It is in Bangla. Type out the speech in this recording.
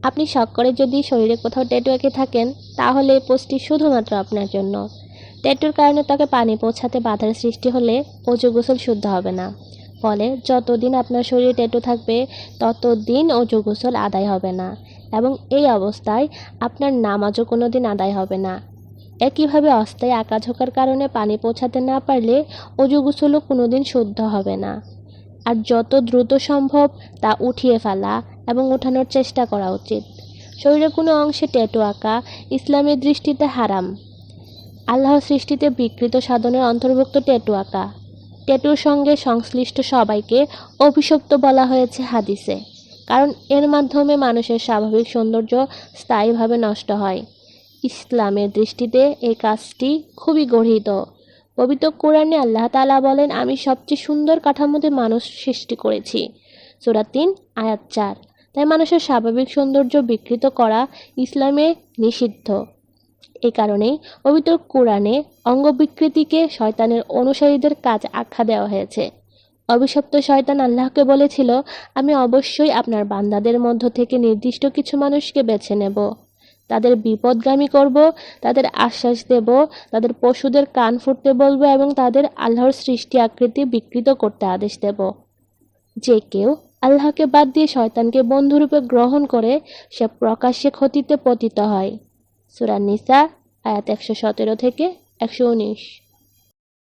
আপনি শখ করে যদি শরীরে কোথাও ট্যাটু এঁকে থাকেন, তাহলে এই পোস্টটি শুধুমাত্র আপনার জন্য। ট্যাটুর কারণে ত্বকে পানি পৌঁছাতে বাধার সৃষ্টি হলে অজু গোসল শুদ্ধ হবে না। ফলে যতদিন আপনার শরীরে ট্যাটু থাকবে, ততদিন অজু গোসল আদায় হবে না, এবং এই অবস্থায় আপনার নামাজও কোনো দিন আদায় হবে না। একইভাবে অস্থায়ী আঁকাঝোঁকার কারণে পানি পৌঁছাতে না পারলে অজু গোসলও কোনো দিন শুদ্ধ হবে না। আর যত দ্রুত সম্ভব তা উঠিয়ে ফেলা এবং ওঠানোর চেষ্টা করা উচিত। শরীরের কোনো অংশে ট্যাটু আঁকা ইসলামের দৃষ্টিতে হারাম। আল্লাহর সৃষ্টিতে বিকৃত সাধনের অন্তর্ভুক্ত ট্যাটু আঁকা। ট্যাটুর সঙ্গে সংশ্লিষ্ট সবাইকে অভিশপ্ত বলা হয়েছে হাদিসে, কারণ এর মাধ্যমে মানুষের স্বাভাবিক সৌন্দর্য স্থায়ীভাবে নষ্ট হয়। ইসলামের দৃষ্টিতে এই কাজটি খুবই গর্হিত। পবিত্র কোরআনে আল্লাহ তাআলা বলেন, আমি সবচেয়ে সুন্দর কাঠামোতে মানুষ সৃষ্টি করেছি। সূরা ৩ আয়াত ৪। তাই মানুষের স্বাভাবিক সৌন্দর্য বিকৃত করা ইসলামে নিষিদ্ধ। এই কারণেই পবিত্র কোরআনে অঙ্গ বিকৃতিকে শয়তানের অনুসারীদের কাজ আখ্যা দেওয়া হয়েছে। অভিশপ্ত শয়তান আল্লাহকে বলেছিল, আমি অবশ্যই আপনার বান্দাদের মধ্য থেকে নির্দিষ্ট কিছু মানুষকে বেছে নেব, তাদের বিপদগামী করব, তাদের আশ্বাস দেব, তাদের পশুদের কান ফুটতে বলবো এবং তাদের আল্লাহর সৃষ্টি আকৃতি বিকৃত করতে আদেশ দেব। যে কেউ আল্লাহকে বাদ দিয়ে শয়তানকে বন্ধুরূপে গ্রহণ করে সে প্রকাশ্যে ক্ষতিতে পতিত হয়। সূরা নিসা আয়াত 117 থেকে 119।